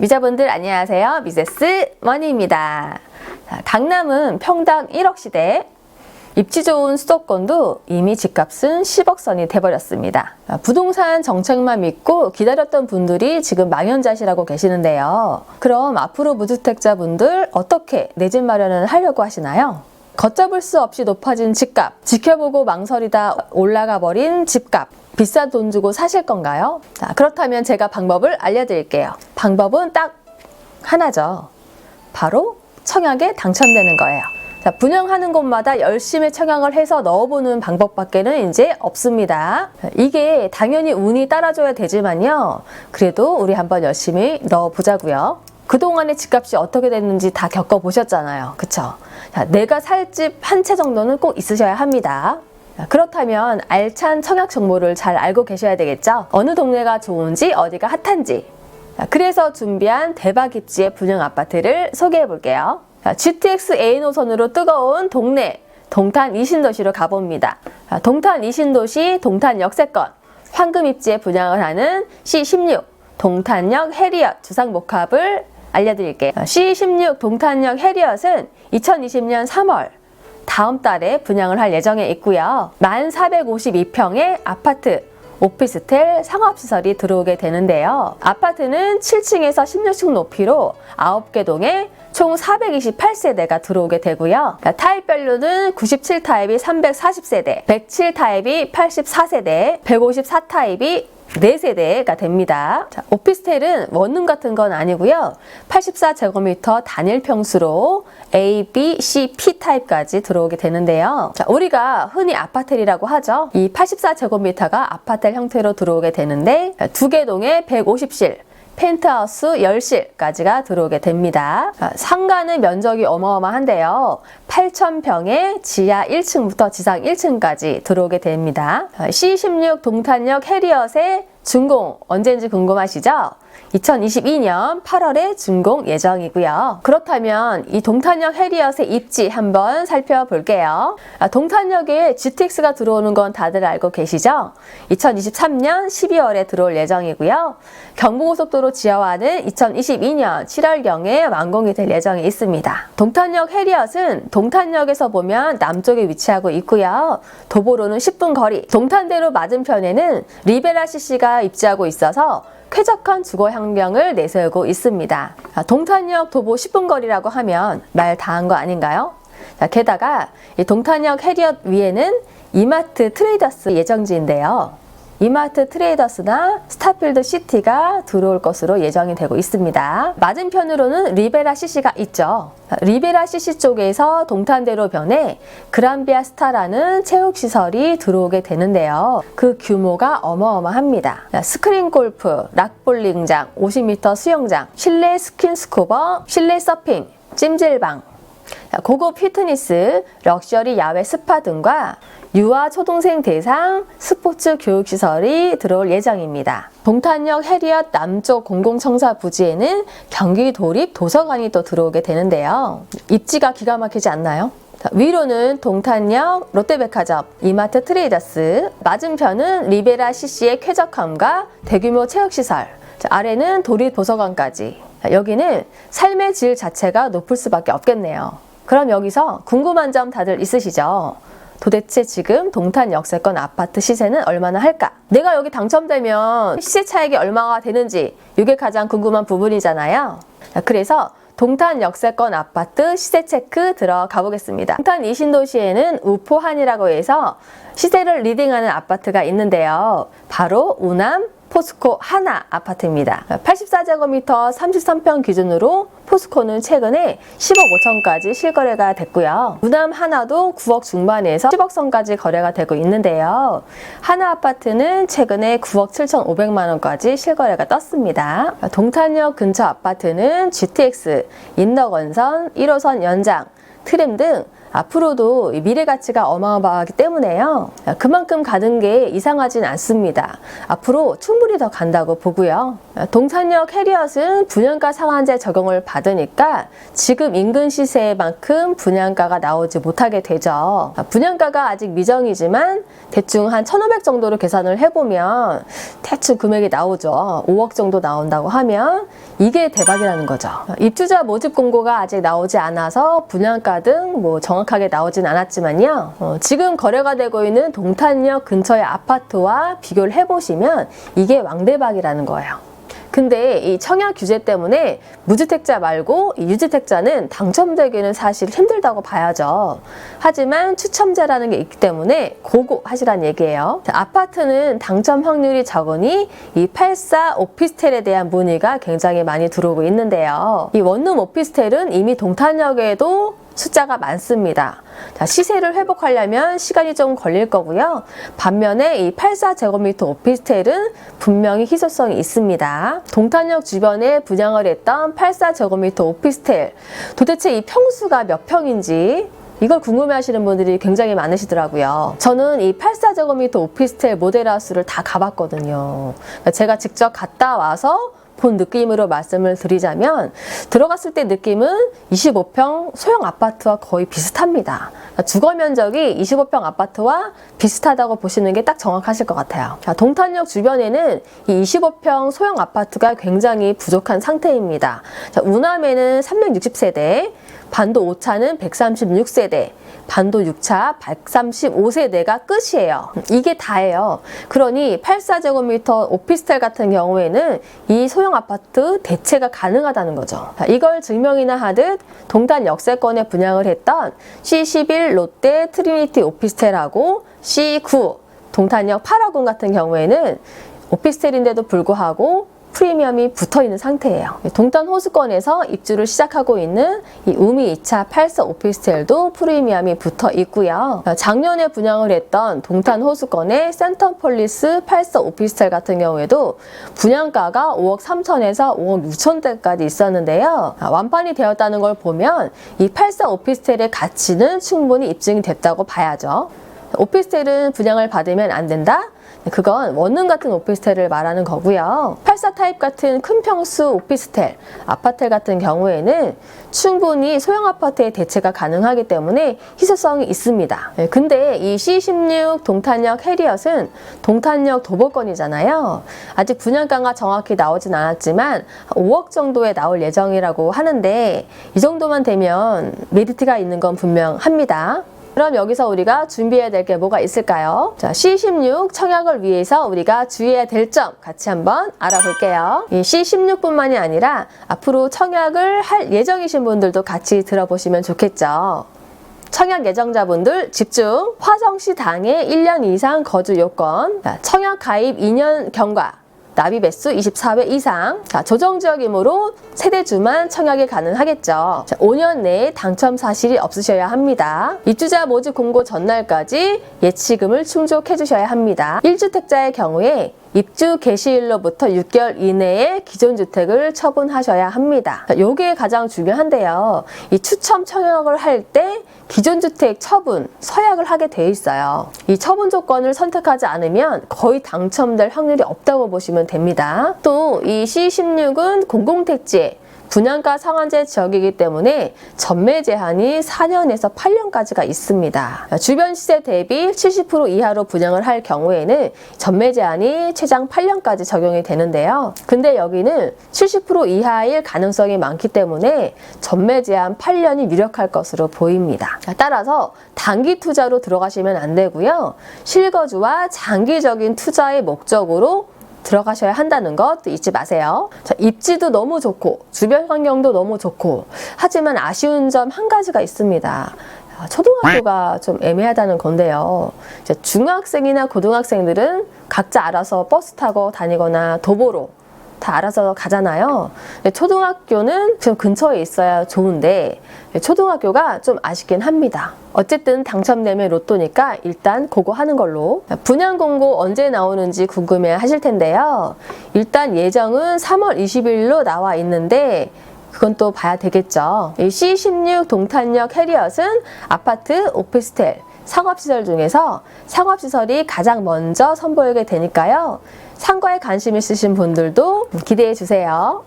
미자분들 안녕하세요. 미세스 머니입니다. 강남은 평당 1억 시대, 입지 좋은 수도권도 이미 집값은 10억 선이 돼버렸습니다. 부동산 정책만 믿고 기다렸던 분들이 지금 망연자실하고 계시는데요. 그럼 앞으로 무주택자분들 어떻게 내 집 마련을 하려고 하시나요? 걷잡을 수 없이 높아진 집값, 지켜보고 망설이다 올라가 버린 집값, 비싼 돈 주고 사실 건가요? 그렇다면 제가 방법을 알려드릴게요. 방법은 딱 하나죠. 바로 청약에 당첨되는 거예요. 분양하는 곳마다 열심히 청약을 해서 넣어보는 방법밖에는 이제 없습니다. 이게 당연히 운이 따라줘야 되지만요. 그래도 우리 한번 열심히 넣어보자고요. 그동안의 집값이 어떻게 됐는지 다 겪어보셨잖아요. 그쵸? 내가 살 집 한 채 정도는 꼭 있으셔야 합니다. 그렇다면 알찬 청약 정보를 잘 알고 계셔야 되겠죠? 어느 동네가 좋은지, 어디가 핫한지. 그래서 준비한 대박 입지의 분양 아파트를 소개해 볼게요. GTX A 노선으로 뜨거운 동네, 동탄 이신도시로 가봅니다. 동탄 이신도시 동탄 역세권, 황금 입지에 분양을 하는 C16 동탄역 해리엇 주상복합을 알려드릴게요. C16 동탄역 해리엇은 2020년 3월 다음 달에 분양을 할 예정에 있고요. 1452평의 아파트, 오피스텔, 상업시설이 들어오게 되는데요. 아파트는 7층에서 16층 높이로 9개 동에 총 428세대가 들어오게 되고요. 타입별로는 97타입이 340세대, 107타입이 84세대, 154타입이 4세대가 됩니다. 오피스텔은 원룸 같은 건 아니고요. 84제곱미터 단일 평수로 A, B, C, P 타입까지 들어오게 되는데요. 우리가 흔히 아파텔이라고 하죠. 이 84제곱미터가 아파텔 형태로 들어오게 되는데 2개 동에 150실, 펜트하우스 10실까지가 들어오게 됩니다. 상가는 면적이 어마어마한데요. 8,000평에 지하 1층부터 지상 1층까지 들어오게 됩니다. C16 동탄역 해리엇의 준공 언제인지 궁금하시죠? 2022년 8월에 준공 예정이고요. 그렇다면 이 동탄역 해리엇의 입지 한번 살펴볼게요. 동탄역에 GTX가 들어오는 건 다들 알고 계시죠? 2023년 12월에 들어올 예정이고요. 경부고속도로 지하화는 2022년 7월경에 완공이 될 예정이 있습니다. 동탄역 해리엇은 동탄역에서 보면 남쪽에 위치하고 있고요. 도보로는 10분 거리, 동탄대로 맞은편에는 리베라 CC가 입지하고 있어서 쾌적한 주거환경을 내세우고 있습니다. 동탄역 도보 10분 거리라고 하면 말 다 한 거 아닌가요? 게다가 이 동탄역 해리엇 위에는 이마트 트레이더스 예정지인데요. 이마트 트레이더스나 스타필드 시티가 들어올 것으로 예정이 되고 있습니다. 맞은편으로는 리베라 CC가 있죠. 리베라 CC 쪽에서 동탄대로 변해 그란비아 스타라는 체육시설이 들어오게 되는데요. 그 규모가 어마어마합니다. 스크린 골프, 락볼링장, 50m 수영장, 실내 스킨스쿠버, 실내 서핑, 찜질방, 고급 피트니스, 럭셔리 야외 스파 등과 유아 초등생 대상 스포츠 교육시설이 들어올 예정입니다. 동탄역 해리엇 남쪽 공공청사 부지에는 경기도립 도서관이 또 들어오게 되는데요. 입지가 기가 막히지 않나요? 위로는 동탄역 롯데백화점, 이마트 트레이더스, 맞은편은 리베라 CC의 쾌적함과 대규모 체육시설, 아래는 도립 도서관까지. 여기는 삶의 질 자체가 높을 수밖에 없겠네요. 그럼 여기서 궁금한 점 다들 있으시죠? 도대체 지금 동탄 역세권 아파트 시세는 얼마나 할까? 내가 여기 당첨되면 시세 차익이 얼마가 되는지 이게 가장 궁금한 부분이잖아요. 그래서 동탄 역세권 아파트 시세 체크 들어가 보겠습니다. 동탄 이신도시에는 우포한이라고 해서 시세를 리딩하는 아파트가 있는데요. 바로 우남 포스코 하나 아파트입니다. 84제곱미터 33평 기준으로 포스코는 최근에 10억 5천까지 실거래가 됐고요. 우남 하나도 9억 중반에서 10억 선까지 거래가 되고 있는데요. 하나 아파트는 최근에 9억 7,500만 원까지 실거래가 떴습니다. 동탄역 근처 아파트는 GTX, 인덕원선, 1호선 연장, 트램 등 앞으로도 미래 가치가 어마어마하기 때문에요. 그만큼 가는 게 이상하진 않습니다. 앞으로 충분히 더 간다고 보고요. 동탄역 해리엇은 분양가 상한제 적용을 받으니까 지금 인근 시세만큼 분양가가 나오지 못하게 되죠. 분양가가 아직 미정이지만 대충 한 1,500 정도로 계산을 해보면 대충 금액이 나오죠. 5억 정도 나온다고 하면 이게 대박이라는 거죠. 입주자 모집 공고가 아직 나오지 않아서 분양가 등 뭐 정확하게 나오진 않았지만요. 지금 거래가 되고 있는 동탄역 근처의 아파트와 비교를 해보시면 이게 왕대박이라는 거예요. 근데 이 청약 규제 때문에 무주택자 말고 이 유주택자는 당첨되기는 사실 힘들다고 봐야죠. 하지만 추첨제라는 게 있기 때문에 고고하시란 얘기예요. 아파트는 당첨 확률이 적으니 이 84 오피스텔에 대한 문의가 굉장히 많이 들어오고 있는데요. 이 원룸 오피스텔은 이미 동탄역에도 숫자가 많습니다. 자, 시세를 회복하려면 시간이 좀 걸릴 거고요. 반면에 이 84제곱미터 오피스텔은 분명히 희소성이 있습니다. 동탄역 주변에 분양을 했던 84제곱미터 오피스텔, 도대체 이 평수가 몇 평인지 이걸 궁금해하시는 분들이 굉장히 많으시더라고요. 저는 이 84제곱미터 오피스텔 모델하우스를 다 가봤거든요. 제가 직접 갔다 와서 본 느낌으로 말씀을 드리자면 들어갔을 때 느낌은 25평 소형 아파트와 거의 비슷합니다. 주거 면적이 25평 아파트와 비슷하다고 보시는 게 딱 정확하실 것 같아요. 동탄역 주변에는 이 25평 소형 아파트가 굉장히 부족한 상태입니다. 우남에는 360세대, 반도 5차는 136세대, 반도 6차 135세대가 끝이에요. 이게 다예요. 그러니 84제곱미터 오피스텔 같은 경우에는 이 소형 아파트 대체가 가능하다는 거죠. 이걸 증명이나 하듯 동탄 역세권에 분양을 했던 C11 롯데 트리니티 오피스텔하고 C9 동탄역 8호군 같은 경우에는 오피스텔인데도 불구하고 프리미엄이 붙어있는 상태예요. 동탄 호수권에서 입주를 시작하고 있는 이 우미 2차 84 오피스텔도 프리미엄이 붙어 있고요. 작년에 분양을 했던 동탄 호수권의 센텀폴리스 84 오피스텔 같은 경우에도 분양가가 5억 3천에서 5억 6천대까지 있었는데요. 완판이 되었다는 걸 보면 이 84 오피스텔의 가치는 충분히 입증이 됐다고 봐야죠. 오피스텔은 분양을 받으면 안 된다? 그건 원룸 같은 오피스텔을 말하는 거고요. 84 타입 같은 큰 평수 오피스텔, 아파트 같은 경우에는 충분히 소형 아파트의 대체가 가능하기 때문에 희소성이 있습니다. 근데 이 C16 동탄역 해리엇은 동탄역 도보권이잖아요. 아직 분양가가 정확히 나오진 않았지만 5억 정도에 나올 예정이라고 하는데 이 정도만 되면 메리트가 있는 건 분명합니다. 그럼 여기서 우리가 준비해야 될 게 뭐가 있을까요? 자, C16 청약을 위해서 우리가 주의해야 될 점 같이 한번 알아볼게요. 이 C16뿐만이 아니라 앞으로 청약을 할 예정이신 분들도 같이 들어보시면 좋겠죠. 청약 예정자분들 집중! 화성시 당에 1년 이상 거주 요건, 청약 가입 2년 경과, 납입 횟수 24회 이상, 조정지역이므로 세대주만 청약이 가능하겠죠. 5년 내에 당첨 사실이 없으셔야 합니다. 입주자 모집 공고 전날까지 예치금을 충족해 주셔야 합니다. 1주택자의 경우에 입주 개시일로부터 6개월 이내에 기존 주택을 처분하셔야 합니다. 이게 가장 중요한데요. 이 추첨 청약을 할 때 기존 주택 처분, 서약을 하게 돼 있어요. 이 처분 조건을 선택하지 않으면 거의 당첨될 확률이 없다고 보시면 됩니다. 또 이 C16은 공공택지, 분양가 상한제 지역이기 때문에 전매 제한이 4년에서 8년까지가 있습니다. 주변 시세 대비 70% 이하로 분양을 할 경우에는 전매 제한이 최장 8년까지 적용이 되는데요. 근데 여기는 70% 이하일 가능성이 많기 때문에 전매 제한 8년이 유력할 것으로 보입니다. 따라서 단기 투자로 들어가시면 안 되고요. 실거주와 장기적인 투자의 목적으로 들어가셔야 한다는 것 잊지 마세요. 자, 입지도 너무 좋고 주변 환경도 너무 좋고 하지만 아쉬운 점 한 가지가 있습니다. 초등학교가 좀 애매하다는 건데요. 이제 중학생이나 고등학생들은 각자 알아서 버스 타고 다니거나 도보로 다 알아서 가잖아요. 초등학교는 좀 근처에 있어야 좋은데 초등학교가 좀 아쉽긴 합니다. 어쨌든 당첨되면 로또니까 일단 그거 하는 걸로. 분양 공고 언제 나오는지 궁금해 하실 텐데요. 일단 예정은 3월 20일로 나와 있는데 그건 또 봐야 되겠죠. 이 C16 동탄역 해리엇은 아파트, 오피스텔, 상업시설 중에서 상업시설이 가장 먼저 선보이게 되니까요. 상가에 관심 있으신 분들도 기대해 주세요.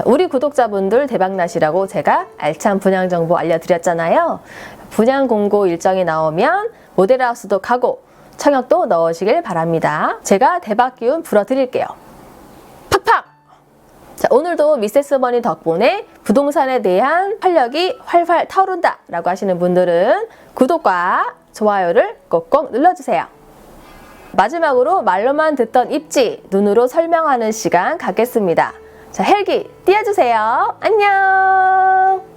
우리 구독자분들 대박나시라고 제가 알찬 분양 정보 알려드렸잖아요. 분양 공고 일정이 나오면 모델하우스도 가고 청약도 넣으시길 바랍니다. 제가 대박 기운 불어드릴게요. 팍팍! 자, 오늘도 미세스 머니 덕분에 부동산에 대한 활력이 활활 타오른다 라고 하시는 분들은 구독과 좋아요를 꼭꼭 눌러주세요. 마지막으로 말로만 듣던 입지, 눈으로 설명하는 시간 갖겠습니다. 자, 헬기 띄워주세요. 안녕!